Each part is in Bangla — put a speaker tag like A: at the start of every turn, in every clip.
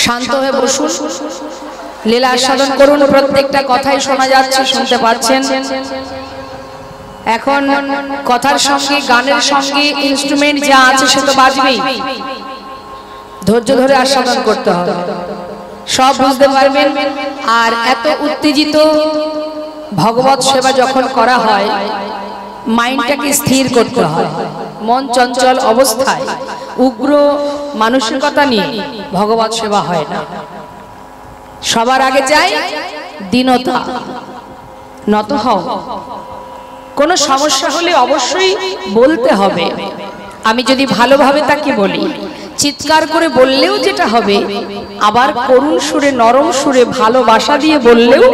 A: শান্ত হয়ে বসুন, লীলা আস্বাদন করুন। প্রত্যেকটা কথাই শোনা যাচ্ছে, শুনতে পাচ্ছেন। এখন কথার সঙ্গে গানের সঙ্গে ইনস্ট্রুমেন্ট যা আছে সে তো বাজবেই, ধৈর্য ধরে আস্বাদন করতে হবে, সব বুঝতে পারবেন। আর এত উত্তেজিত ভগবত সেবা যখন করা হয়, মাইন্ডটাকে স্থির করতে হয়। মন চঞ্চল অবস্থায় উগ্র মানসিকতা নিয়ে ভগবত সেবা হয় না। সবার আগে চাই দীনতা, নত হও। কোনো সমস্যা হলে অবশ্যই বলতে হবে। আমি যদি ভালোভাবে তাকে বলি, চিৎকার করে বললেও যেটা হবে, আবার করুণ সুরে নরম সুরে ভালোবাসা দিয়ে বললেও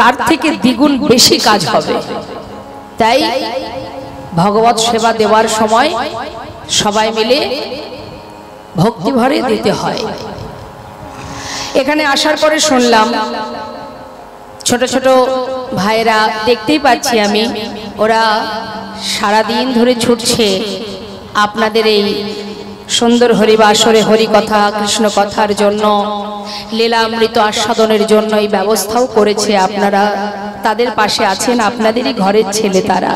A: তার থেকে দ্বিগুণ বেশি কাজ হবে। তাই ভগবত সেবা দেওয়ার সময় সবাই মিলে ভক্তি ভরে দিতে হয়। এখানে আসার পরে শুনলাম ছোট ছোট ভাইরা, দেখতেই পাচ্ছি আমি, ওরা সারাদিন ধরে ছুটছে আপনাদের এই সুন্দর হরিবাসরে হরিকথা কৃষ্ণ কথার জন্য, লীলামৃত আস্বাদনের জন্য এই ব্যবস্থাও করেছে। আপনারা তাদের পাশে আছেন, আপনাদেরই ঘরের ছেলে তারা।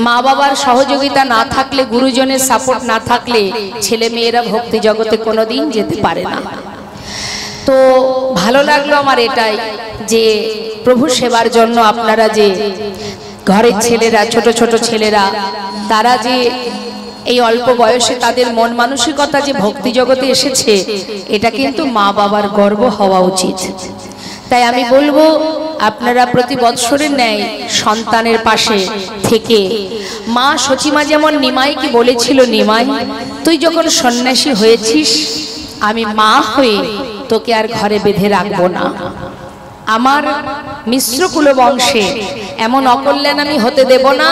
A: মা বাবার সহযোগিতা না থাকলে, গুরুজনের সাপোর্ট না থাকলে ছেলে মেয়েরা ভক্তি জগতে কোনোদিন যেতে পারে না। তো ভালো লাগলো আমার এটাই যে প্রভু সেবার জন্য আপনারা যে ঘরের ছেলেরা, ছোট ছোট ছেলেরা, তারা যে এই অল্প বয়সে তাদের মন মানসিকতা যে ভক্তি জগতে এসেছে, এটা কিন্তু মা বাবার গর্ব হওয়া উচিত। তাই আমি বলবো আপনারা প্রতি বৎসরের ন্যায় সন্তানের পাশে থেকে, মা সচিমা যেমন নিমাইকে বলেছিল, নিমাই তুই যখন সন্ন্যাসী হয়েছিস, আমি মা হয়ে তোকে আর ঘরে বেঁধে রাখবো না। আমার মিশ্র কুল বংশে এমন অকল্যাণ আমি হতে দেব না।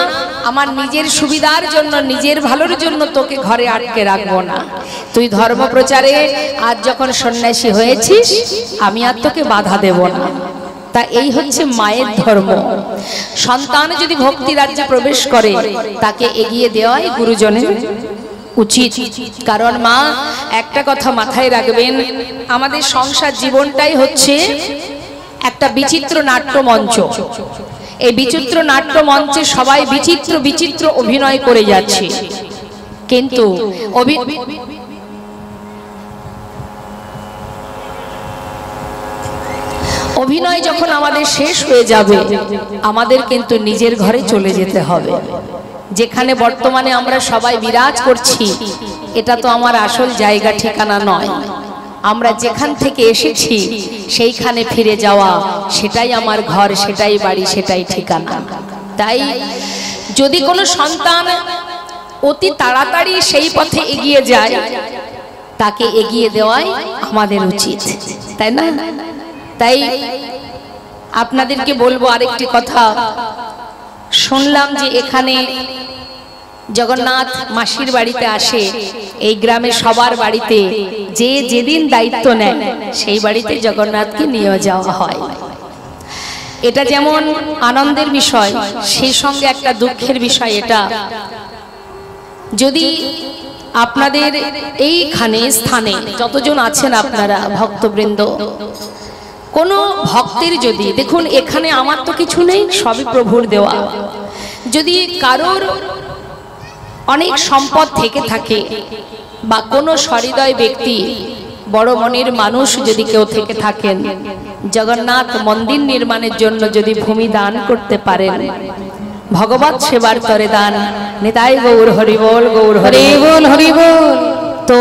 A: আমার নিজের সুবিধার জন্য, নিজের ভালোর জন্য তোকে ঘরে আটকে রাখবো না। তুই ধর্ম প্রচারে আজ যখন সন্ন্যাসী হয়েছিস, আমি আর তোকে বাধা দেব না। তা এই হচ্ছে মায়ের ধর্ম। সন্তান যদি ভক্তি রাজ্যে প্রবেশ করে, তাকে এগিয়ে দেওয়াই গুরুজনের উচিত। কারণ মা, একটা কথা মাথায় রাখবেন, আমাদের সংসার জীবনটাই হচ্ছে একটা বিচিত্র নাট্য মঞ্চ। এই বিচিত্র নাট্য মঞ্চে সবাই বিচিত্র বিচিত্র অভিনয় করে যাচ্ছে, কিন্তু অভিনয় যখন আমাদের শেষ হয়ে যাবে, আমাদের কিন্তু নিজের ঘরে চলে যেতে হবে। যেখানে বর্তমানে আমরা সবাই বিরাজ করছি, এটা তো আমার আসল জায়গা ঠিকানা নয়। আমরা যেখান থেকে এসেছি সেইখানে ফিরে যাওয়া, সেটাই আমার ঘর, সেটাই বাড়ি, সেটাই ঠিকানা। তাই যদি কোনো সন্তান অতি তাড়াতাড়ি সেই পথে এগিয়ে যায়, তাকে এগিয়ে দেওয়াই আমাদের উচিত, তাই না? তাই আপনাদেরকে বলবো আরেকটি কথা। শুনলাম যে এখানে জগন্নাথ মাসির বাড়িতে আসে, এই গ্রামে সবার বাড়িতে যে যেদিন দায়িত্ব নেয় সেই বাড়িতে জগন্নাথকে নিয়ে যাওয়া হয়। এটা যেমন আনন্দের বিষয়, সেই সঙ্গে একটা দুঃখের বিষয়। এটা যদি আপনাদের এইখানে স্থানে যতজন আছেন আপনারা ভক্তবৃন্দ, কোনো ভক্তের যদি, দেখুন এখানে আমার তো কিছু নেই, সবই প্রভুর দেওয়া। যদি কারোর অনেক সম্পদ থেকে থাকে, বা কোনো সহৃদয় ব্যক্তি, বড় মনের মানুষ যদি কেউ থেকে থাকেন, জগন্নাথ মন্দির নির্মাণের জন্য যদি ভূমি দান করতে পারেন, ভগবত সেবার তরে দান। নিতাই গৌর হরিবোল, গৌর হরিবোল, হরিবোল। তো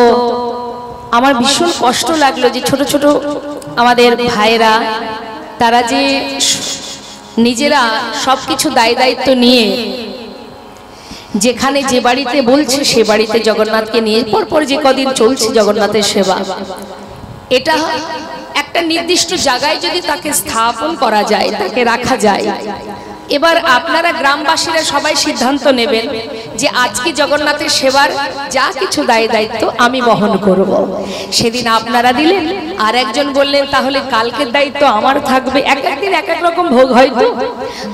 A: আমার ভীষণ কষ্ট লাগলো যে ছোট ছোট আমাদের ভাইরা, তারা যে নিজেরা সবকিছু দায় দায়িত্ব নিয়ে যেখানে যে বাড়িতে বলছে সে বাড়িতে জগন্নাথকে নিয়ে পরপর যে কদিন চলছে জগন্নাথের সেবা, এটা একটা নির্দিষ্ট জায়গায় যদি তাকে স্থাপন করা যায়, তাকে রাখা যায়, এবার আপনারা গ্রামবাসীরা সবাই সিদ্ধান্ত নেবেন যে আজকে জগন্নাথের সেবার যা কিছু দায়িত্ব আমি বহন করব। সেদিন আপনারা দিলেন, আর একজন বললেন তাহলে কালকের দায়িত্ব আমার থাকবে। এক একদিন এক এক রকম ভোগ হয়তো,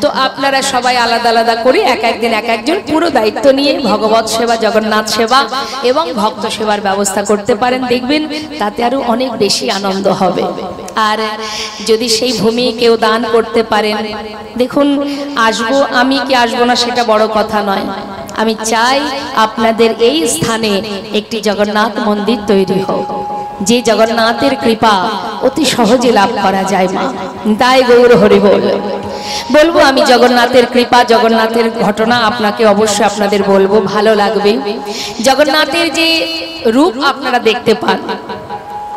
A: তো আপনারা সবাই আলাদা আলাদা করে এক একদিন এক একজন পুরো দায়িত্ব নিয়ে ভগবত সেবা, জগন্নাথ সেবা এবং ভক্ত সেবার ব্যবস্থা করতে পারেন। দেখবেন তাতে আরো অনেক বেশি আনন্দ হবে। আর যদি সেই ভূমি কেউ দান করতে পারেন, দেখুন আসবো আমি কি আসবো না সেটা বড় কথা নয়, আমি চাই আপনাদের এই স্থানে একটি জগন্নাথ মন্দির তৈরি হোক, যে জগন্নাথের কৃপা অতি সহজে লাভ করা যায়। মা তাই গৌর হরি বলবো আমি জগন্নাথের কৃপা, জগন্নাথের ঘটনা আপনাকে অবশ্যই আপনাদের বলবো, ভালো লাগবে। জগন্নাথের যে রূপ আপনারা দেখতে পান,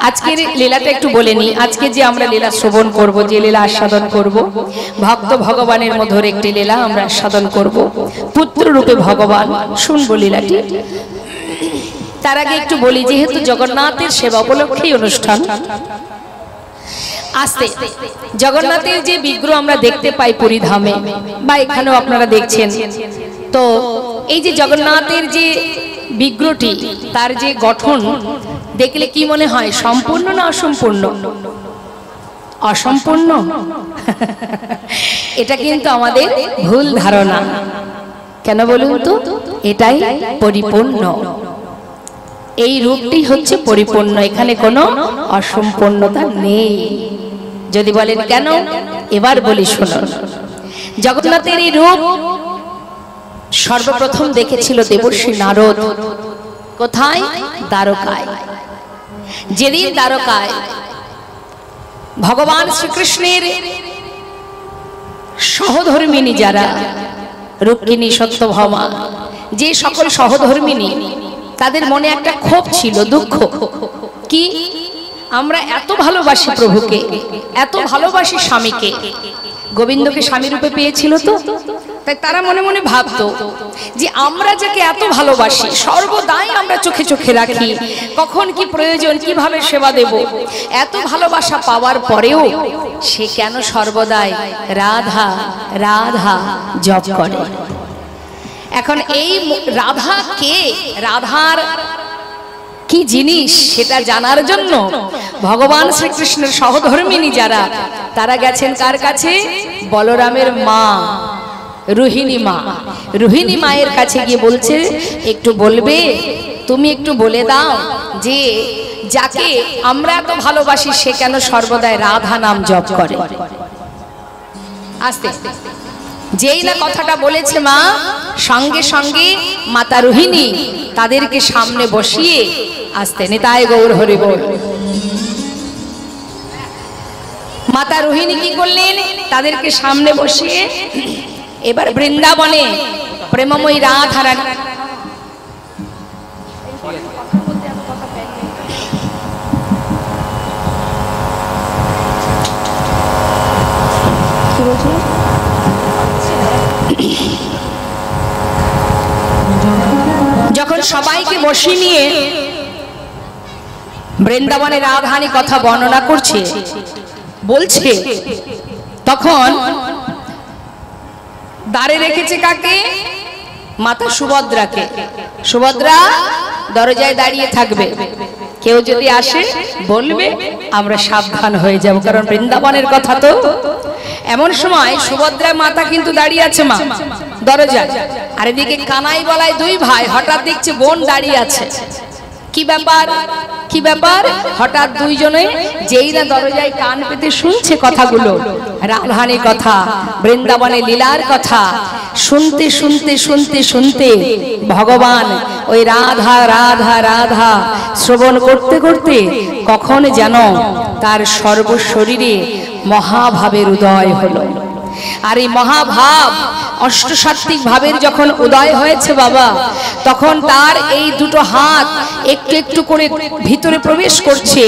A: আজকের লীলাটা একটু বলে নি। আজকে যে আমরা লীলা শ্রবণ করব, যে লীলা আস্বাদন করব, ভক্ত ভগবানের মধুর একটি লীলা আমরা আস্বাদন করব। পুত্র রূপে ভগবান, শুনবো লীলাটি। তার আগে একটু বলি, যেহেতু জগন্নাথের সেবা উপলক্ষেই অনুষ্ঠান, আস্তে জগন্নাথের যে বিগ্রহ আমরা দেখতে পাই পুরী ধামে বা এখানেও আপনারা দেখছেন, তো এই যে জগন্নাথের যে বিগ্রহটি, তার যে গঠন দেখলে কি মনে হয়, সম্পূর্ণ না অসম্পূর্ণ? অসম্পূর্ণ। এটা কিন্তু আমাদের ভুল ধারণা। কেন বলুন তো? এটাই পরিপূর্ণ, এই রূপটি হচ্ছে পরিপূর্ণ, এখানে কোনো অসম্পূর্ণতা নেই। যদি বলেন কেন, এবার বলি শুনুন। জগন্নাথের এই রূপ সর্বপ্রথম দেখেছিল দেবর্ষি নারদ। কোথায়? দ্বারকায়। যেদিন দ্বারকায় ভগবান শ্রীকৃষ্ণের সহধর্মিনী যারা, রুক্মিণী, সত্যভামা, যে সকল সহধর্মিনী, তাদের মনে একটা ক্ষোভ ছিল, দুঃখ। কি? আমরা এত ভালোবাসি প্রভুকে, এত ভালোবাসি স্বামীকে, গোবিন্দকে স্বামী রূপে পেয়েছিল তো, তাই তারা মনে মনে ভাবতো যে আমরা যাকে এত ভালোবাসি, সর্বদাই আমরা চোখে চোখে রাখি, কখন কি প্রয়োজন, কিভাবে সেবা দেব, এত ভালোবাসা পাওয়ার পরেও সে কেন সর্বদাই রাধা রাধা জপ করে? এখন এই রাধা কে, রাধার কি জিনিস, সেটা জানার জন্য ভগবান শ্রীকৃষ্ণের সহধর্মিনী যারা, তারা গেছেন কার কাছে? বলরামের মা রোহিণী মা। রোহিণী মায়ের কাছে গিয়ে বলছে, একটু বলবে, তুমি একটু বলে দাও যে যাকে আমরা এত ভালোবাসি সে কেন সর্বদাই রাধা নাম জপ করে। আস্তে যেই না কথাটা বলেছে মা, সঙ্গে সঙ্গে মাতা রোহিণী তাদেরকে সামনে বসিয়ে, আস্তে নিতাই গৌর হরি বল, মাতা রোহিণী কি করলেন? তাদেরকে সামনে বসিয়ে এবার বৃন্দাবনে প্রেমময়ী রাধা রানী, যখন সবাইকে বসিয়ে নিয়ে বৃন্দাবনের রাধারানী কথা বর্ণনা করছে, বলছে, তখন দ্বারে রেখেছে কাকে? মাতা সুভদ্রাকে। সুভদ্রা দরজায় দাঁড়িয়ে থাকবে, কেউ যদি আসে বলবে, আমরা সাবধান হয়ে যাব, কারণ বৃন্দাবনের কথা তো। এমন সময় সুভদ্রা মাতা কিন্তু দাঁড়িয়ে আছে মা দরজায়, আর এদিকে কানাই বলায় দুই ভাই, হঠাৎ দেখছে বোন দাঁড়িয়ে আছে। কি ব্যাপার, কি ব্যাপার? হঠাৎ দুইজনে যেই না দরজায় কান পেতে শুনছে কথাগুলো, রাধারানীর কথা, বৃন্দাবনের লীলার কথা, শুনতে শুনতে শুনতে শুনতে ভগবান ওই রাধা রাধা রাধা শ্রবণ করতে করতে কখন যেন তার সর্বশরীরে মহাভাবের উদয় হলো। আর এই মহাভাব, অষ্টসাত্ত্বিক ভাবের যখন উদয় হয়েছে বাবা, তখন তার এই দুটো হাত একটু একটু করে ভিতরে প্রবেশ করছে,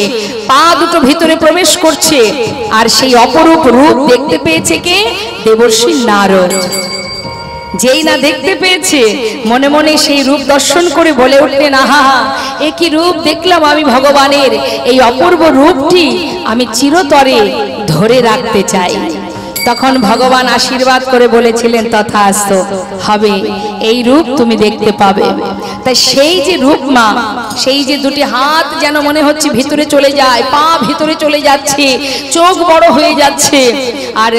A: পা দুটো ভিতরে প্রবেশ করছে, আর সেই অপরূপ রূপ দেখতে পেয়েছে কে? দেবর্ষি নারদ। যেই না দেখতে পেয়েছে, মনে মনে সেই রূপ দর্শন করে বলে উঠলেন, আহা, এ কি রূপ দেখলাম আমি ভগবানের, এই অপূর্ব রূপটি আমি চিরতরে ধরে রাখতে চাই। তখন ভগবান আশীর্বাদ করে বলেছিলেন তথাস্তু, হবে, এই রূপ তুমি দেখতে পাবে। তাই সেই যে রূপ মা, সেই যে দুটি হাত যেন মনে হচ্ছে ভিতরে চলে যায়, পা ভিতরে চলে যাচ্ছে, চোখ বড় হয়ে যাচ্ছে, আর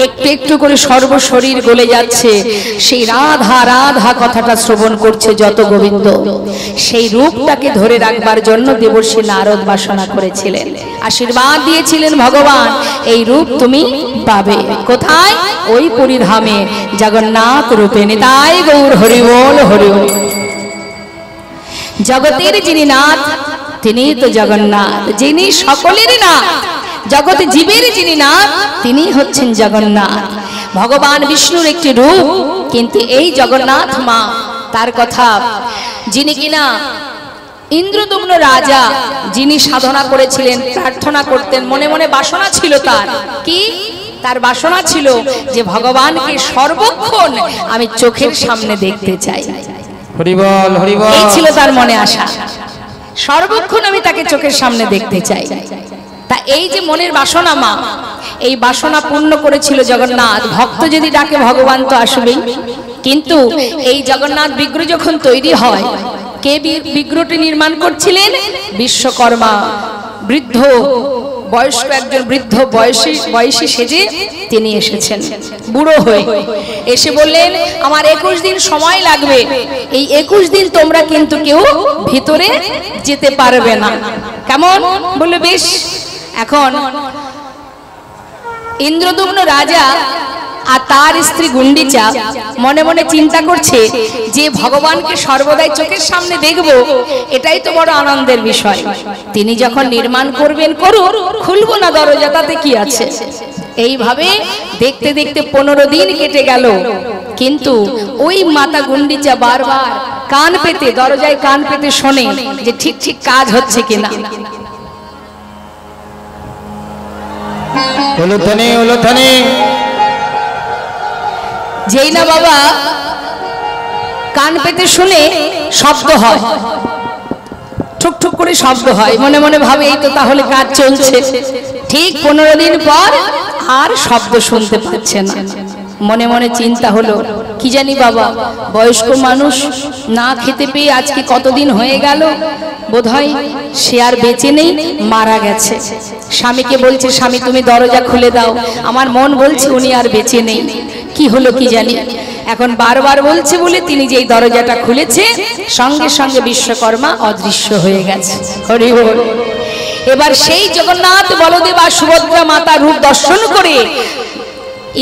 A: একটু একটু করে সর্বশরীর গলে যাচ্ছে, সেই রাধা রাধা কথাটা শ্রবণ করছে যত গোবিন্দ। সেই রূপটাকে ধরে রাখবার জন্য দেবর্ষি নারদ বাসনা করেছিলেন, আশীর্বাদ দিয়েছিলেন ভগবান, এই রূপ তুমি পাবে। কোথায়? ওই পুরীধামে জগন্নাথ রূপে। নিতাই গৌর হরি বল, হরি বল। জগতের যিনি নাথ তিনি তো জগন্নাথ, যিনি সকলের নাথ, জগতে জীবের যিনি নাথ তিনি হচ্ছেন জগন্নাথ। ভগবান বিষ্ণুর একটি রূপ, কিন্তু এই জগন্নাথ মা তার কথা, যিনি কিনা ইন্দ্রদম্ন রাজা, যিনি সাধনা করেছিলেন, প্রার্থনা করতেন, মনে মনে বাসনা ছিল তার, কি তার বাসনা ছিল যে ভগবানকে সর্বক্ষণ আমি চোখের সামনে দেখতে চাই।
B: হরি বল, হরি বল।
A: এই ছিল তার মনে আশা, সর্বক্ষণ আমি তাকে চোখের সামনে দেখতে চাই। তা এই যে মনের বাসনা মা, এই বাসনা পূর্ণ করেছিল জগন্নাথ। ভক্ত যদি ডাকে ভগবান তো আসবেই, কিন্তু এই জগন্নাথ বিগ্রহ যখন তৈরি হয়, কে বিগ্রহটি নির্মাণ করছিলেন? বিশ্বকর্মা, বৃদ্ধ বয়স্ক একজন বৃদ্ধ বয়সী সেজে তিনি এসেছেন, বুড়ো হয়ে এসে বললেন আমার 21 দিন সময় লাগবে, এই 21 দিন তোমরা কিন্তু কেউ ভিতরে যেতে পারবে না। কেমন? বললো বেশ। এখন ইন্দ্রদম্ন রাজা আর তার স্ত্রী গুন্ডিচা মনে মনে চিন্তা করছে যে ভগবানকে সর্বদাই চোখের সামনে দেখব, এটাই তো বড় আনন্দের বিষয়। তিনি যখন নির্মাণ করবেন করুন, খুলবো না দরজা, তাতে কি আছে। এইভাবে দেখতে দেখতে 15 দিন কেটে গেল, কিন্তু ওই মাতা গুন্ডিচা বারবার কান পেতে, দরজায় কান পেতে শোনে যে ঠিক ঠিক কাজ হচ্ছে কিনা।
B: উলুধ্বনি, উলুধ্বনি।
A: যেই না বাবা কান পেতে শুনে শব্দ হয়, ঠুক ঠুক করে শব্দ হয়, মনে মনে ভাবে এই তো তাহলে কাজ চলছে। ঠিক 15 দিন পর আর শব্দ শুনতে পাচ্ছে না। মনে মনে চিন্তা হলো কি জানি বাবা, বয়স্ক মানুষ না খেতে পেয়ে আজকে কতদিন হয়ে গেল, বোধহয় সে আর বেঁচে নেই, মারা গেছে। স্বামীকে বলছে স্বামী তুমি দরজা খুলে দাও, আমার মন বলছে উনি আর বেঁচে নেই, কি হলো কি জানি। এখন বারবার বলছে বলে তিনি যেই দরজাটা খুলেছে, সঙ্গে সঙ্গে বিশ্বকর্মা অদৃশ্য হয়ে গেছে। হরি বল। এবার সেই জগন্নাথ বলদেব আর সুভদ্রা মাতা রূপ দর্শন করে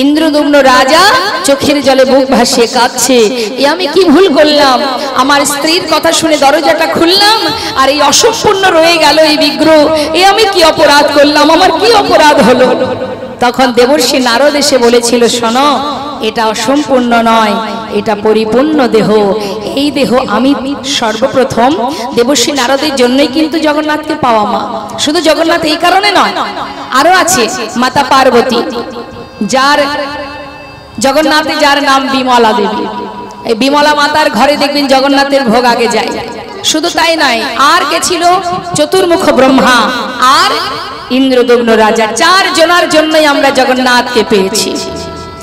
A: ইন্দ্রদম্ন রাজা চোখের জলে বুক ভাসিয়ে কাঁদছে, এ আমি কি ভুল করলাম, আমার স্ত্রীর কথা শুনে দরজাটা খুললাম আর এই অসম্পূর্ণ রয়ে গেল এই বিগ্রহ, এ আমি কি অপরাধ করলাম, আমার কি অপরাধ হলো। তখন দেবর্ষি নারদ এসে বলেছিল শোনো, এটা অসম্পূর্ণ নয়, এটা পরিপূর্ণ দেহ। এই দেহ আমি সর্বপ্রথম দেবর্ষি নারদের জন্যই কিন্তু জগন্নাথকে পাওয়া মা। শুধু জগন্নাথ এই কারণে নয়, আরো আছে মাতা পার্বতী, যার জগন্নাথে যার নাম বিমলা দেবী। এই বিমলা মাতার ঘরে দেখবেন জগন্নাথের ভোগ আগে যায়। শুধু তাই নয়, আর কে ছিল? চতুর্মুখ ব্রহ্মা আর ইন্দ্রদম্ন রাজা, 4 জনের জন্যই আমরা জগন্নাথকে পেয়েছি।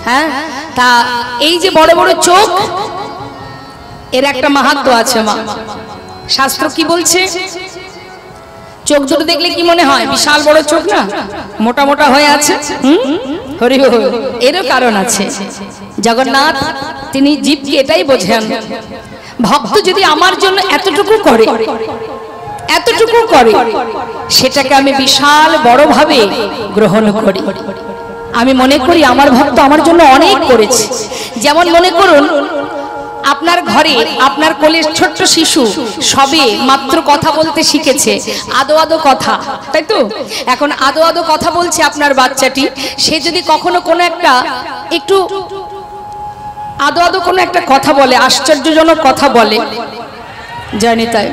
A: হ্যাঁ, তা এই যে বড় বড় চোখ, এর একটা মাহাত্ম্য আছে মা। শাস্ত্র কি বলছে? চোখ দুটো দেখলে কি মনে হয়? বিশাল বড় চোখ না, মোটা মোটা হয়ে আছে। হরি বল। এরও কারণ আছে। জগন্নাথ তিনি জীবকে এটাই বোঝেন, ভক্ত যদি আমার জন্য এতটুকু করে, এতটুকু করে, সেটাকে আমি বিশাল বড় ভাবে গ্রহণ করি। আমি মনে করি আমার ভক্ত আমার জন্য অনেক করেছে। যেমন মনে করুন আপনার ঘরে আপনার কোলের ছোট্ট শিশু সবে মাত্র কথা বলতে শিখেছে, আদো আদো কথা, তাই তো? এখন আদো আদো কথা বলছে আপনার বাচ্চাটি, সে যদি কখনো কোনো একটা একটু আদো আদো কোনো একটা কথা বলে, আশ্চর্যজনক কথা বলে, জানি তাই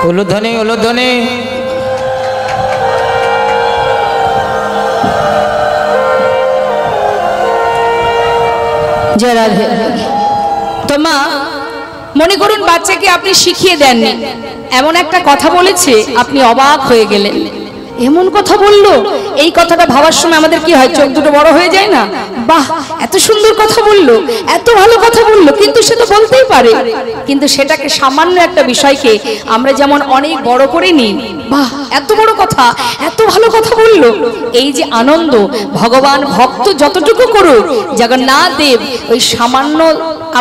B: উলুধ্বনি, উলুধ্বনি।
A: জয় রাধে। তো মা মনে করুন বাচ্চাকে আপনি শিখিয়ে দেননি, এমন একটা কথা বলেছে আপনি অবাক হয়ে গেলেন, এমন কথা বললো, এই কথাটা ভাবার সময় আমাদের কি হয়, চোখ দুটো বড় হয়ে যায় না? বাহ, এত সুন্দর কথা বললো, এত ভালো কথা বললো, কিন্তু সে তো বলতেই পারে। কিন্তু সেটাকে সামান্য একটা বিষয়কে আমরা যেমন অনেক বড় করে নিই, বাহ এত বড় কথা, এত ভালো কথা বললো। এই যে আনন্দ, ভগবান ভক্ত যতটুকু করুক, জগন্নাথ দেব ওই সামান্য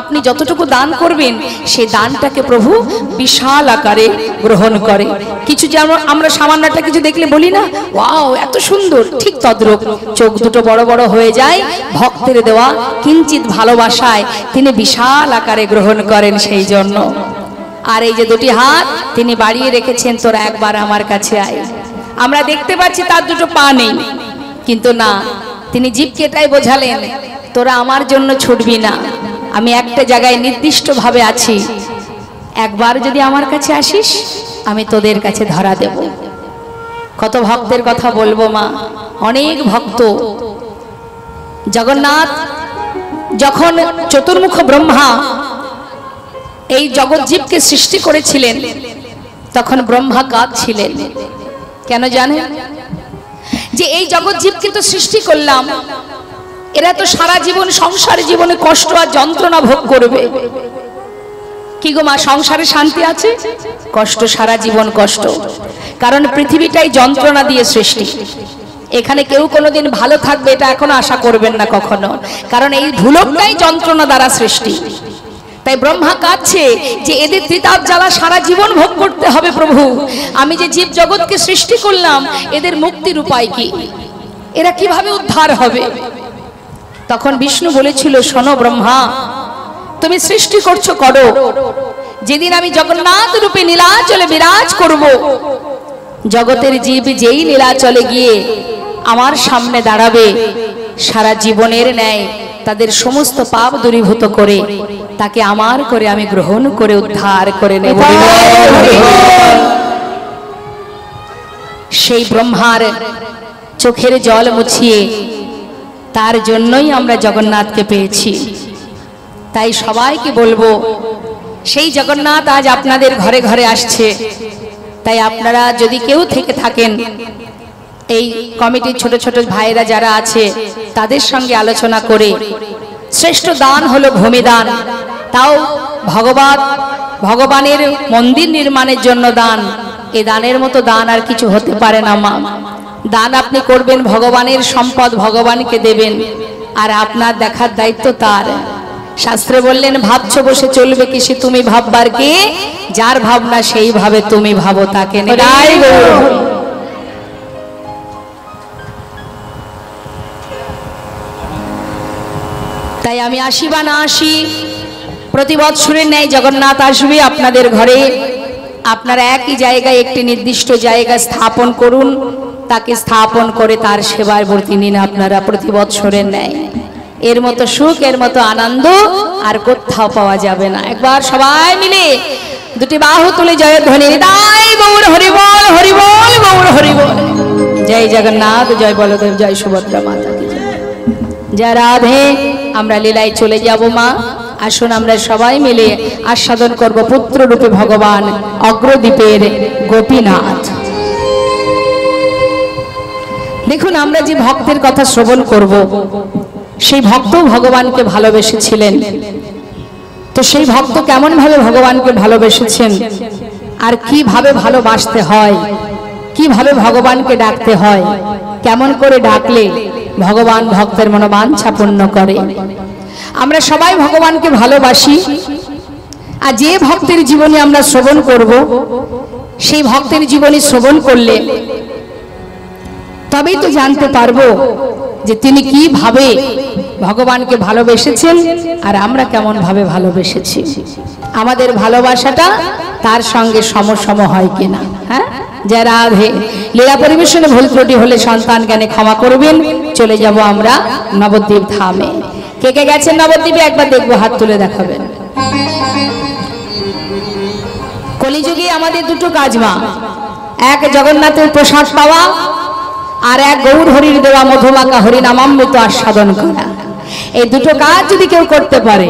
A: আপনি যতটুকু দান করবেন সেই দানটাকে প্রভু বিশাল আকারে গ্রহণ করে। কিছু যেমন আমরা সামান্য একটা কিছু দেখলে বলি না, ওয়াও এত সুন্দর, ঠিক তদ্রূপ চোখ দুটো বড় বড় হয়ে যায় ভক্তের দেওয়া কিঞ্চিত ভালোবাসায়, তিনি বিশাল আকারে গ্রহণ করেন সেই জন্য। আর এই যে দুটি হাত তিনি বাড়িয়ে রেখেছেন, তোরা একবার আমার কাছে আয়। আমরা দেখতে পাচ্ছি তার দুটো পা নেই, কিন্তু না, তিনি জীবকে এটাই বোঝালেন, তোরা আমার জন্য ছুটবি না, আমি একটা জায়গায় নির্দিষ্টভাবে আছি, একবার যদি আমার কাছে আসিস আমি তোদের কাছে ধরা দেব। কত ভক্তের কথা বলবো মা, অনেক ভক্ত। জগন্নাথ যখন চতুর্মুখ ব্রহ্মা এই জগৎজীবকে সৃষ্টি করেছিলেন, তখন ব্রহ্মা কাঁদছিলেন। কেন জানেন? যে এই জগৎজীবকে তো সৃষ্টি করলাম, এরা তো সারা জীবন সংসার জীবনে কষ্ট আর যন্ত্রণা ভোগ করবে। কি গো মা, সংসারে শান্তি আছে? কষ্ট, সারা জীবন কষ্ট। কারণ পৃথিবীটাই যন্ত্রণা দিয়ে সৃষ্টি, এখানে কেউ কোনোদিন ভালো থাকবে এটা এখনো আশা করবেন না কখনো, কারণ এই ভুলকটাই যন্ত্রণা দ্বারা সৃষ্টি। তাই ব্রহ্মা কাঁদছে যে এদের ত্রিতাপ জ্বালা সারা জীবন ভোগ করতে হবে প্রভু, আমি যে জীব জগৎকে সৃষ্টি করলাম এদের মুক্তির উপায় কি, এরা কিভাবে উদ্ধার হবে? তখন বিষ্ণু বলেছিল, শোনো ব্রহ্মা, তুমি সৃষ্টি করছো করো, যেদিন আমি জগন্নাথ রূপে নীলাচলে বিরাজ করব, জগতের জীব যেই নীলাচলে গিয়ে আমার সামনে দাঁড়াবে, সারা জীবনের ন্যায় তাদের সমস্ত পাপ দূরীভূত করে তাকে আমার করে আমি গ্রহণ করে উদ্ধার করে নেব। সেই ব্রহ্মার চোখের জল মুছিয়ে তার জন্যই আমরা জগন্নাথকে পেয়েছি। তাই সবাইকে বলবো, সেই জগন্নাথ আজ আপনাদের ঘরে ঘরে আসছে। তাই আপনারা যদি কেউ থেকে থাকেন, এই কমিটির ছোট ছোট ভাইরা যারা আছে তাদের সঙ্গে আলোচনা করে, শ্রেষ্ঠ দান হলো ভূমিদান, তাও ভগবানের মন্দির নির্মাণের জন্য দান। এ দানের মতো দান আর কিছু হতে পারে না মা। দান আপনি করবেন, ভগবানের সম্পদ ভগবানকে দেবেন, আর আপনার দেখার দায়িত্ব তার। শাস্ত্রে বললেন, ভাবছো বসে চলবে কি, সে তুমি ভাববার কে, যার ভাবনা সেইভাবে তুমি ভাবো তাকে। তাই আমি আসি বা না আসি, প্রতি বৎসরের ন্যায় জগন্নাথ আসবে আপনাদের ঘরে। আপনারা একই জায়গায় একটি নির্দিষ্ট জায়গা স্থাপন করুন, তাকে স্থাপন করে তার সেবায় বর্তি নিন আপনারা প্রতি বৎসরের ন্যায়। এর মতো সুখ, এর মতো আনন্দ আর কোথাও পাওয়া যাবে না। একবার সবাই মিলে দুটি বাহু তুলে জয়ধ্বনি, নিতাই গৌর হরিবল, হরিবল গৌর হরিবল। জয় জগন্নাথ, জয় বলদেব, জয় সুভদ্রা মাতা কি জয়। জয় রাধে। আমরা লীলায় চলে যাব মা, আসুন আমরা সবাই মিলে আস্বাদন করব পুত্র রূপে ভগবান অগ্রদ্বীপের গোপীনাথ। দেখুন, আমরা যে ভক্তের কথা শ্রবণ করব, সেই ভক্ত ভগবানকে ভালোবেসেছিলেন। তো সেই ভক্ত কেমন ভাবে ভগবানকে ভালোবেসেছেন, আর কিভাবে ভালোবাসতে হয়, কিভাবে ভগবানকে ডাকতে হয়, কেমন করে ডাকলে ভগবান ভক্তের মনোবাঞ্ছা পূর্ণ করে। আমরা সবাই ভগবানকে ভালোবাসি, আর যে ভক্তের জীবনী আমরা শ্রবণ করব, সেই ভক্তের জীবনী শ্রবণ করলে তবেই তো জানতে পারবো যে তিনি কিভাবে ভগবানকে ভালোবেসেছেন আর আমরা কেমন ভাবে ভালোবেসেছি। আমাদের ভালোবাসাটা তার সঙ্গে সমসম হয় কিনা। হ্যাঁ, জয় রাধে। লীলা পরিবেশনে ভুল ত্রুটি হলে সন্তান জ্ঞানে ক্ষমা করবেন। চলে যাব আমরা নবদ্বীপ ধামে। কে কে গেছেন নবদ্বীপে একবার দেখবো, হাত তুলে দেখাবেন। কলিযুগে আমাদের দুটো কাজ মা, এক জগন্নাথের প্রসাদ পাওয়া, আর এক গৌর হরির দেওয়া মধুমাখা হরিনামামৃত আস্বাদন করা। এই দুটো কাজ যদি কেউ করতে পারে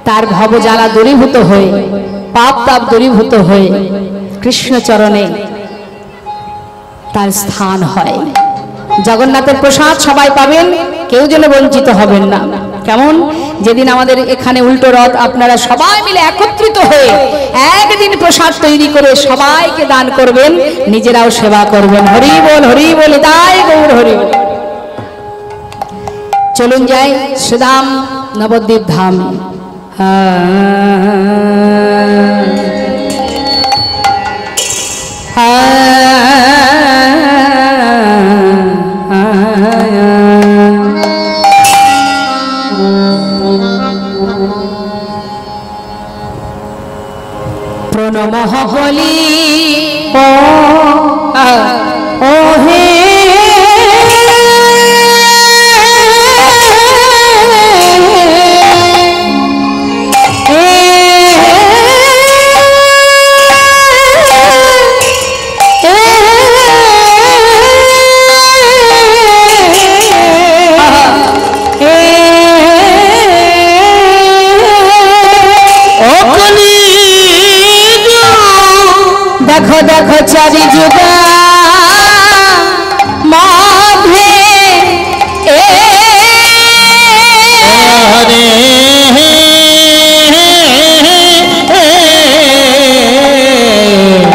A: তার ভবজ্বালা দূরীভূত হয়ে পাপ তাপ দূরীভূত হয়ে কৃষ্ণ চরণে তার স্থান হয়। জগন্নাথের প্রসাদ সবাই পাবেন, কেউ যেন বঞ্চিত হবেন না। কেমন? যেদিন আমাদের এখানে উল্টো রথ, আপনারা সবাই মিলে একত্রিত হয়ে একদিন প্রসাদ তৈরি করে সবাইকে দান করবেন, নিজেরাও সেবা করবেন। হরি বল, হরি বল, তাই গৌর হরি বল। চলুন যাই সুদাম নবদ্বীপ ধাম। প্রণমঃ বলি ও হে দেখো দেখো চারি যুগা মাঝে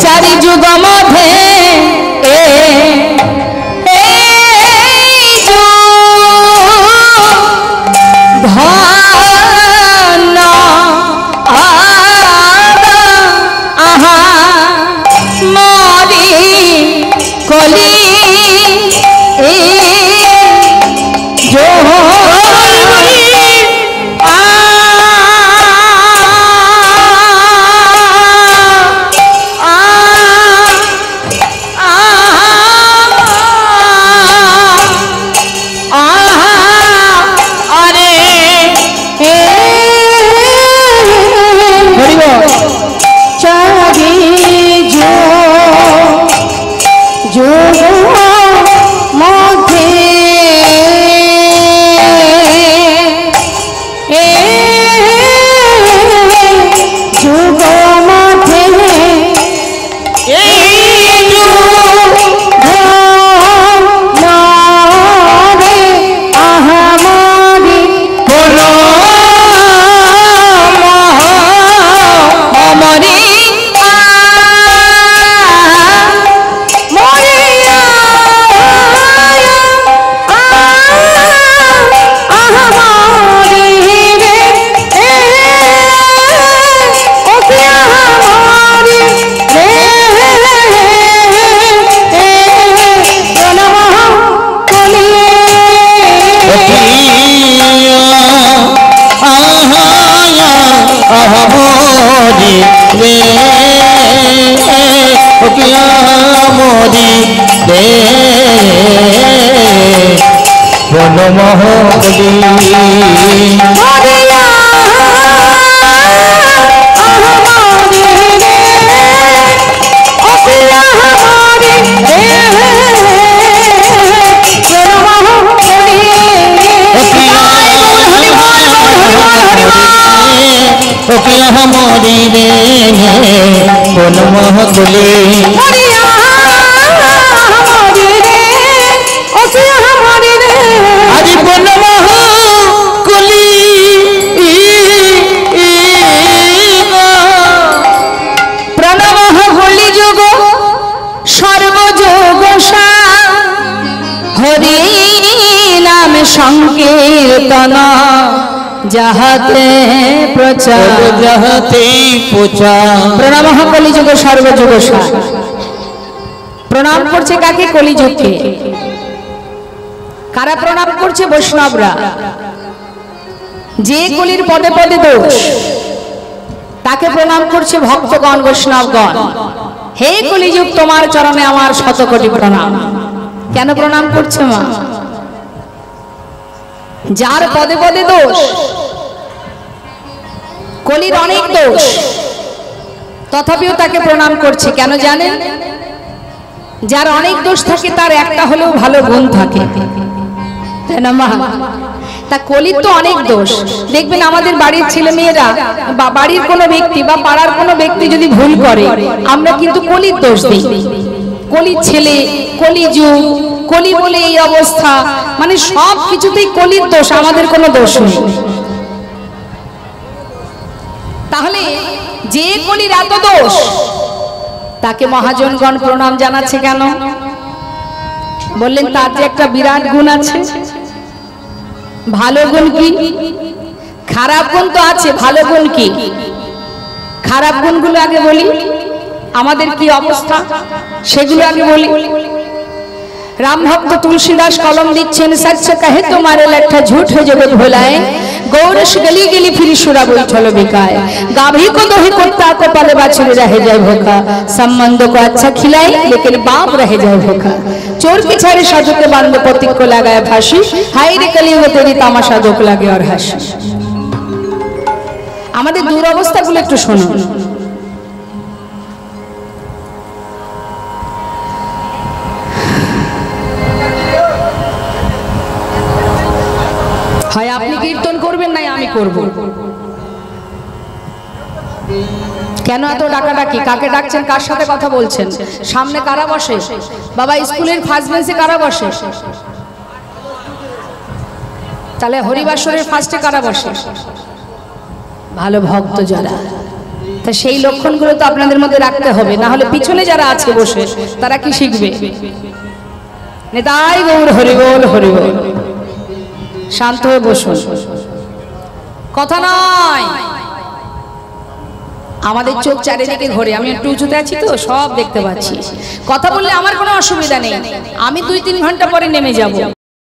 A: চারি যুগ মধ্যে সংকীর্তন যাহাতে প্রচার যাহাতে প্রচার। প্রণামঃ কলিযুগ সর্বযুগ সার। প্রণাম করছে কাকে? কলিযুগকে। কারা প্রণাম করছে? বৈষ্ণবরা। যে কলির পদে পদে দোষ তাকে প্রণাম করছে ভক্তগণ, বৈষ্ণবগণ। হে কলিযুগ, তোমার চরণে আমার শতকোটি প্রণাম। কেন প্রণাম করছে মা? যার পদে পদে দোষ, কলির অনেক দোষ, তথাপিও তাকে প্রণাম করছে। কেন জানেন? যার অনেক দোষ থাকে তার একটা হলেও ভালো গুণ থাকে, তাই না মা? তা কলির তো অনেক দোষ। দেখবেন আমাদের বাড়ির ছেলে মেয়েরা বা বাড়ির কোনো ব্যক্তি বা পাড়ার কোনো ব্যক্তি যদি ভুল করে, আমরা কিন্তু কলির দোষ দিই। কলির ছেলে, কলি যুগ, কলি বলে এই অবস্থা, মানে সব কিছুতেই কলির দোষ, আমাদের কোনো দোষ নেই। তাহলে যে কলির এত দোষ, তাকে মহাজনগণ প্রণাম জানাচ্ছে কেন? বললেন তার যে একটা বিরাট গুণ আছে। ভালো গুণ কি? খারাপ গুণ তো আছে, ভালো গুণ কি? খারাপ গুণগুলো আগে বলি, আমাদের কি অবস্থা সেগুলো আগে বলি। राम भक्त तुलसीदास कलम दिच्छेन सच कहे तुम्हारे लट्ठा झूठ हो जगत भुलाए गौरस गली गली फिर सुरा बैठल बिकाए गाभी को दोही कुत्ता को पले बाछड़ी रह जाए भूखा संबंध को अच्छा खिलाए लेकिन बाप रह जाए भूखा चोर के छाड़े साधु के बांध पति को लगाए फांसी हाय रे कलियुग तेरी तामाशा जोक लागे और हासि। আমাদের দুরবস্থাগুলো একটু শোনো। হয় আপনি কীর্তন করবেন না আমি করব। কেন এত ডাকাডাকি? কাকে ডাকছেন? কার সাথে কথা বলছেন? সামনে কারা বসে? বাবা স্কুলের ফার্স্ট বেঞ্চে কারা বসে? তাহলে হরিবাসরের ফার্স্টে কারা বসে? ভালো ভক্ত যারা। তা সেই লক্ষণগুলো তো আপনাদের মধ্যে রাখতে হবে, না হলে পিছনে যারা আছে বসে তারা কি শিখবে? নিতাই গৌর হরিবোল হরিবোল। শান্ত হয়ে বসুন, কথা নয়। আমাদের চোখ চারিদিকে ঘোরে, আমি একটু উঁচুতে আছি তো সব দেখতে পাচ্ছি। কথা বললে আমার কোনো অসুবিধা নেই, আমি 2-3 ঘন্টা পরে নেমে যাব।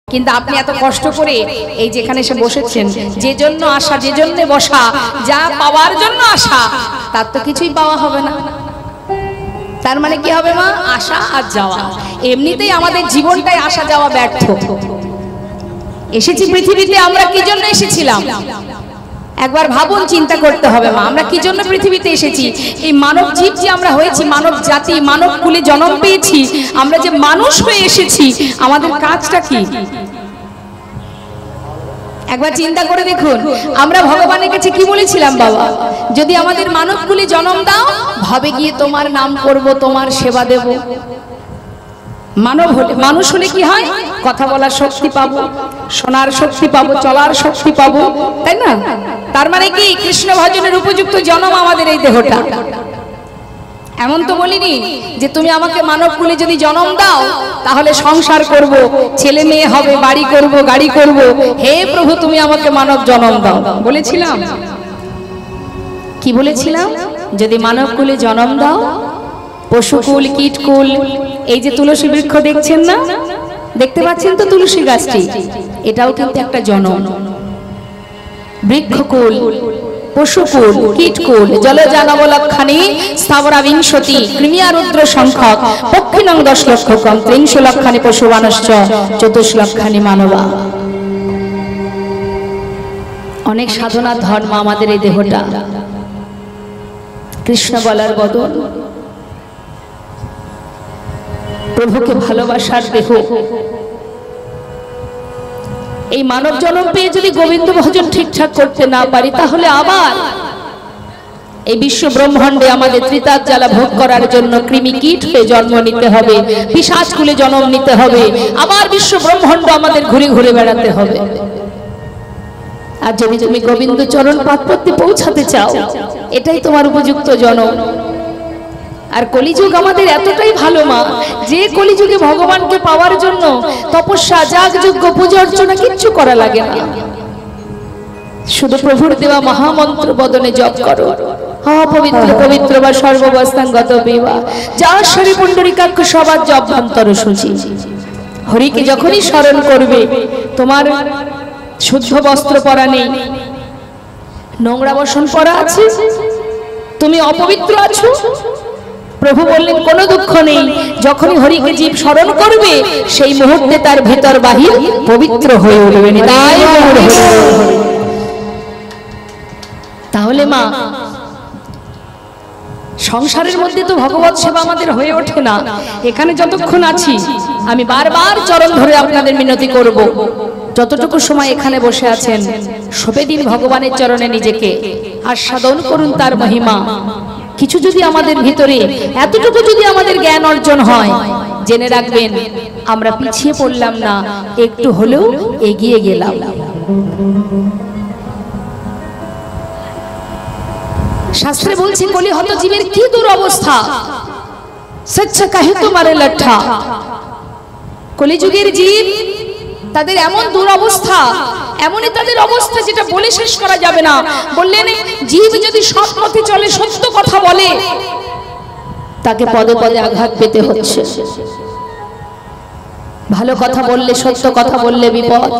A: কিন্তু আপনি এত কষ্ট করে এই যেখানে এসে বসেছেন, যে জন্য আসা, যে জন্য বসা, যা পাওয়ার জন্য আসা, তার তো কিছুই পাওয়া হবে না। তার মানে কি হবে মা? আসা আর যাওয়া। এমনিতেই আমাদের জীবনটাই আসা যাওয়া ব্যর্থ। এসেছি পৃথিবীতে, আমরা কি জন্য এসেছিলাম একবার ভাবুন, চিন্তা করতে হবে মা। আমরা কি জন্য পৃথিবীতে এসেছি? এই মানব জীব যে আমরা হয়েছি, মানব জাতি, মানব কুলে জন্ম পেয়েছি, আমরা যে মানুষ হয়ে এসেছি, আমাদের কাজটা কি একবার চিন্তা করে দেখুন। আমরা ভগবানের কাছে কি বলেছিলাম? বাবা যদি আমাদের মানব কুলে জন্ম দাও, ভাবে গিয়ে তোমার নাম করব, তোমার সেবা দেব। মানব হলে, মানুষ হলে কি হয়? কথা বলার শক্তি পাবো, শোনার শক্তি পাবো, চলার শক্তি পাবো, তাই না? তার মানে কি কৃষ্ণ ভজনের উপযুক্ত জন্ম আমাদের এই দেহটা। এমন তো বলিনি যে তুমি আমাকে মানব কুলে যদি জন্ম দাও তাহলে সংসার করব, ছেলে মেয়ে হবে, বাড়ি করব, গাড়ি করব। হে প্রভু তুমি আমাকে মানব জন্ম দাও বলেছিলাম? কি বলেছিলাম? যদি মানব কুলে জন্ম দাও, পশুকুল, কীটকুল, এই যে তুলসী বৃক্ষ দেখছেন না, দেখতে পাচ্ছেন তো তুলসী গাছটি, এটাও কিন্তু একটা জনম। বৃক্ষকুল, পশুকুল, কীটকুল, জলজানবলক্ষণে স্থাবরা বিংশতি কৃমিয়া রুদ্র সংখ্যক পক্ষিণং 10 লক্ষকম 30 লক্ষানি পশুবানশ্চ 24 লক্ষানি মানবা। অনেক সাধনার ধর্ম আমাদের এই দেহটা। কৃষ্ণ বলার বদল, প্রভুকে ভালোবাসার দেহ। এই মানব জন্ম পেয়ে যদি গোবিন্দ ভজন ঠিকঠাক করতে না পারি, তাহলে আবার এই বিশ্ব ব্রহ্মাণ্ডে আমাদের ত্রিতাপ জ্বালা ভোগ করার জন্য কৃমি কীট হয়ে জন্ম নিতে হবে, পিশাচ কুলে জন্ম নিতে হবে, আবার বিশ্ব ব্রহ্মাণ্ড আমাদের ঘুরে ঘুরে বেড়াতে হবে। আর যদি তুমি গোবিন্দ চরণ পাদপদ্মে পৌঁছাতে চাও, এটাই তোমার উপযুক্ত জন্ম। আর কলিযুগ আমাদের এতটাই ভালো মা, যে কলিযুগে ভগবানকে পাওয়ার জন্য তপস্যা, যাগযজ্ঞ, পূজা অর্চনা কিচ্ছু করা লাগে না। শুধু প্রভুর দেওয়া মহামন্ত্র বদনে জপ করো, পবিত্র পবিত্র বা সর্ববস্থাঙ্গত বিবা যার শরী পুণ্ডরিকাক্ষ সবার জপান্তর সূচি। হরিকে যখনই স্মরণ করবে, তোমার শুদ্ধ বস্ত্র পরা নেই, নোংরা বসন পরা আছে, তুমি অপবিত্র আছো, প্রভু বললেন কোনো দুঃখ নেই। যখনই হরিকে জীব স্মরণ করবে, সেই মুহূর্তে তার ভেতর বাহির পবিত্র হয়ে উঠবে। তাহলে মা, সংসারের মধ্যে তো ভগবত সেবা আমাদের হয়ে ওঠে না। এখানে যতক্ষণ আছি, আমি বারবার চরণ ধরে আপনাদের মিনতি করব, যতটুকু সময় এখানে বসে আছেন সবে দিন ভগবানের চরণে নিজেকে আস্বাদন করুন তার মহিমা। কিছু যদি আমাদের ভিতরে এতটুকু যদি আমাদের জ্ঞান অর্জন হয়, জেনে রাখবেন আমরা পিছিয়ে পড়লাম না, একটু হলেও এগিয়ে গেলাম। শাস্ত্রে বলছে কলি হত জীবের কি দুরবস্থা, সচ্চা কাহে তোমারে লঠা। কলিযুগের জীব তাদের এমন দুরবস্থা, এমনই তাদের অবস্থা যেটা বলে শেষ করা যাবে না। বললেন জীব যদি সৎ পথে চলে, সত্য কথা বলে, তাকে পদে পদে আঘাত পেতে হচ্ছে। ভালো কথা বললে, সত্য কথা বললে বিপদ।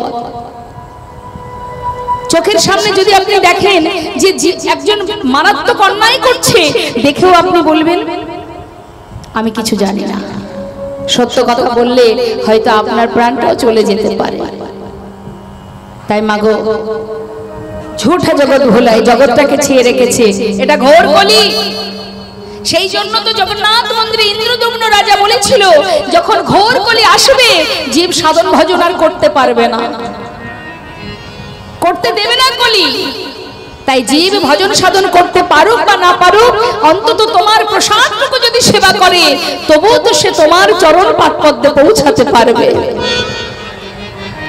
A: চোখের সামনে যদি আপনি দেখেন যে একজন মারাত্মক অন্যায় করছে, দেখেও আপনি বলবেন আমি কিছু জানি না। সত্য কথা বললে হয়তো আপনার প্রাণটাও চলে যেতে পারে। তাই মাগো, ঝুঠা জগৎ ভোলাই, জগৎটাকে ছেয়ে রেখেছে, এটা ঘোর কলি। সেই জন্য তো জগন্নাথ মন্দিরে ইন্দ্রদম্ন রাজা বলেছিল যখন ঘোর কলি আসবে জীব সাধন ভজন আর করতে পারবে না, করতে দেবে না কলি। তাই জীব ভজন সাধন করতে পারুক বা না পারুক, অন্তত তোমার প্রসাদটুকু যদি সেবা করে, তবুও তো সে তোমার চরণ পাদপদ্মে পৌঁছাতে পারবে।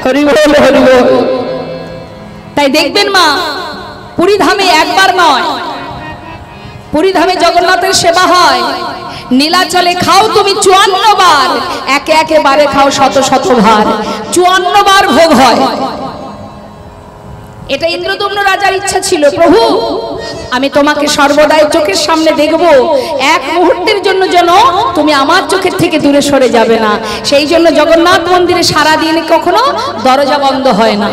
A: হরি বল, হরি বল। তাই দেখবেন মা, পুরী ধামে একবার নয়, পুরী ধামে জগন্নাথের সেবা হয়। নীলাচলে খাও তুমি 54 বার, একে একে বারে খাও শত শত ভার, 54 বার ভোগ হয়। এটা ইন্দ্রদম্ন রাজার ইচ্ছা ছিল, প্রভু আমি তোমাকে সর্বদাই চোখের সামনে দেখব, এক মুহূর্তের জন্য যেন তুমি আমার চোখের থেকে দূরে সরে যাবে না। সেই জন্য জগন্নাথ মন্দিরে সারা দিন কখনো দরজা বন্ধ হয় না,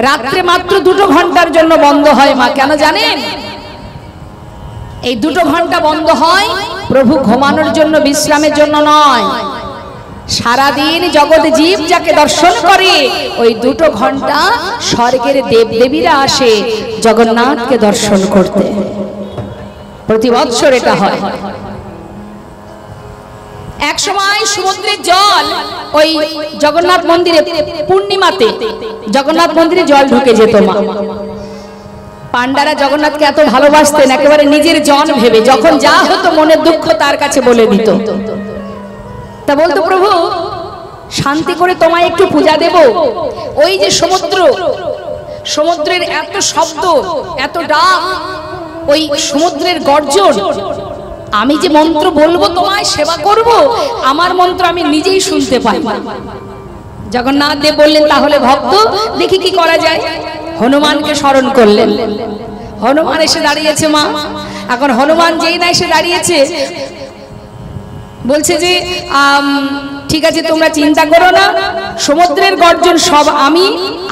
A: রাত্রে মাত্র 2 ঘন্টার জন্য বন্ধ হয় মা। কেন জানেন? এই 2 ঘন্টা বন্ধ হয় প্রভু ঘুমানোর জন্য, বিশ্রামের জন্য নয়। সারাদিন জগৎ জীব যাকে দর্শন করে, ওই 2 ঘন্টা স্বর্গের দেবদেবীরা আসে জগন্নাথকে দর্শন করতে। প্রতি বৎসর এটা হয়। এক সময় সমুদ্রের জল ওই জগন্নাথ মন্দিরে পূর্ণিমাতে জগন্নাথ মন্দিরে জল ঢুকে যেত মা। পান্ডারা জগন্নাথকে এত ভালোবাসতেন, একেবারে নিজের জন ভেবে যখন যা হতো মনের দুঃখ তার কাছে বলে দিত। তা বলতো প্রভু শান্তি করে তোমায় একটু পূজা দেব। ওই যে সমুদ্র, সমুদ্রের এত শব্দ, এত ডাক, ওই সমুদ্রের গর্জন, আমি যে মন্ত্র বলবো তোমায় সেবা করব, আমার মন্ত্র আমি নিজেই শুনতে পাই। জগন্নাথ দেব বললেন তাহলে ভক্ত দেখি কি করা যায়। হনুমানকে স্মরণ করলেন। হনুমান এসে দাঁড়িয়েছে মা। এখন হনুমান যেই না এসে দাঁড়িয়েছে, বলছে যে ঠিক আছে তোমরা চিন্তা করো না, সমুদ্রের গর্জন সব আমি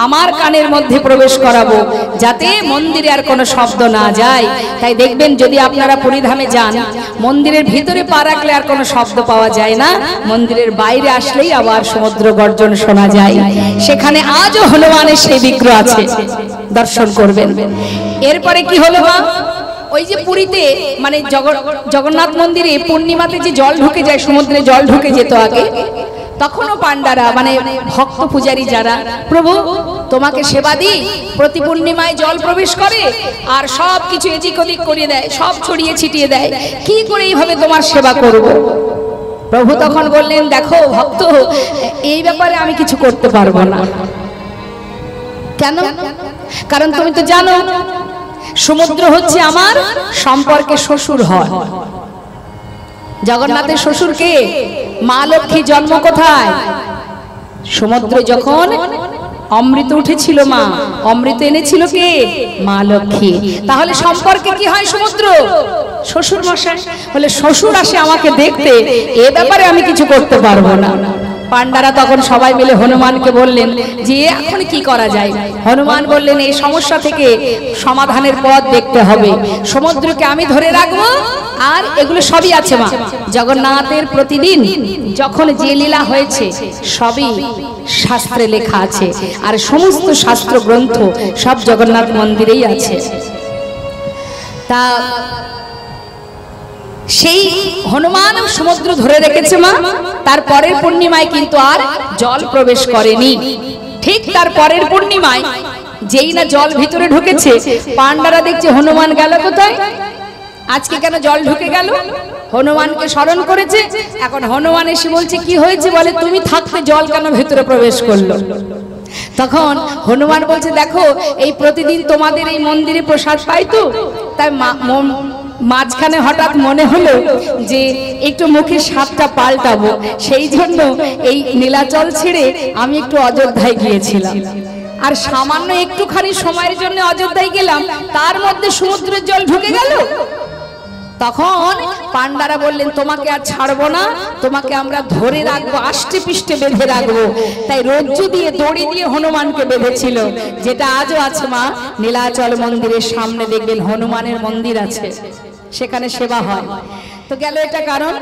A: আমার কানের মধ্যে প্রবেশ করাবো, যাতে মন্দিরে আর কোনো শব্দ না যায়। তাই দেখবেন যদি আপনারা পুরীধামে যান, মন্দিরের ভিতরে পা রাখলে আর কোনো শব্দ পাওয়া যায় না, মন্দিরের বাইরে আসলেই আবার সমুদ্র গর্জন শোনা যায়। সেখানে আজও হনুমানের সেই বিগ্রহ আছে, দর্শন করবেন। এরপরে কি হলো মা? ওই যে পুরীতে মানে জগন্নাথ মন্দিরে পূর্ণিমাতে যে জল ঢুকে যায়, সমুদ্রে জল ঢুকে যেত আগে, তখনও পান্ডারা মানে ভক্ত পূজারী যারা, প্রভু তোমাকে সেবা দিই, প্রতি পূর্ণিমায় জল প্রবেশ করে আর সব কিছু এদিক ওদিক করে দেয়, সব ছড়িয়ে ছিটিয়ে দেয়, কি করে এইভাবে তোমার সেবা করব? প্রভু তখন বললেন দেখো ভক্ত, এই ব্যাপারে আমি কিছু করতে পারবো না। কেন? কারণ তুমি তো জানো সমুদ্র হচ্ছে আমার সম্পর্কে শ্বশুর হয়। জগন্নাথের শ্বশুর কে? মা লক্ষ্মী। জন্ম কোথায়? সমুদ্রে যখন অমৃত উঠেছিল মা, অমৃত এনেছিল কে? মা লক্ষ্মী। তাহলে সম্পর্কে কি হয় সমুদ্র? শ্বশুর মশাই। বলে শ্বশুর আসে আমাকে দেখতে, এ ব্যাপারে আমি কিছু করতে পারবো না। পান্ডারা তখন সবাই মিলে হনুমানকে বললেন যে এখন কি করা যায়। হনুমান বললেন এই সমস্যা থেকে সমাধানের পথ দেখতে হবে। সমুদ্রকে আমি ধরে রাখবো, আর এগুলো সবই আছে মা। জগন্নাথের প্রতিদিন যখন যে লীলা হয়েছে সবই শাস্ত্রে লেখা আছে, আর সমস্ত শাস্ত্র গ্রন্থ সব জগন্নাথ মন্দিরেই আছে। তা সেই হনুমান সমুদ্র ধরে রেখেছে মা। তারপরের পূর্ণিমায় কিন্তু আর জল প্রবেশ করেনি। ঠিক তার পরের পূর্ণিমায় যেই না জল ভিতরে ঢুকেছে, পান্ডারা দেখছে হনুমান গেল কোথায়, আজকে কেন জল ঢুকে গেল, হনুমানকে স্মরণ করেছে। এখন হনুমান এসে বলছে কি হয়েছে, বলে তুমি থাকতে জল কেন ভেতরে প্রবেশ করলো। তখন হনুমান বলছে দেখো এই প্রতিদিন তোমাদের এই মন্দিরে প্রসাদ পাই তো, তাই মাঝখানে হঠাৎ মনে হলো যে একটু মুখের স্বাদটা পাল্টাবো, সেই জন্য এই নীলাচল ছেড়ে আমি একটু অযোধ্যায় গিয়েছিলাম। আর সামান্য একটুখানি সময়ের জন্য অযোধ্যায় গেলাম, তার মধ্যে সমুদ্রের জল ঢুকে গেল। তখন পান্ডারা বললেন তোমাকে আর ছাড়বো না, তোমাকে আমরা ধরে রাখবো, আষ্টে পৃষ্ঠে বেঁধে রাখবো। তাই রজ্জু দিয়ে দড়ি দিয়ে হনুমানকে বেঁধেছিল, যেটা আজও আছে মা নীলাচল মন্দিরের সামনে দেখবেন হনুমানের মন্দির আছে, সেখানে সেবা হয়। তো গেল এটা কারণ।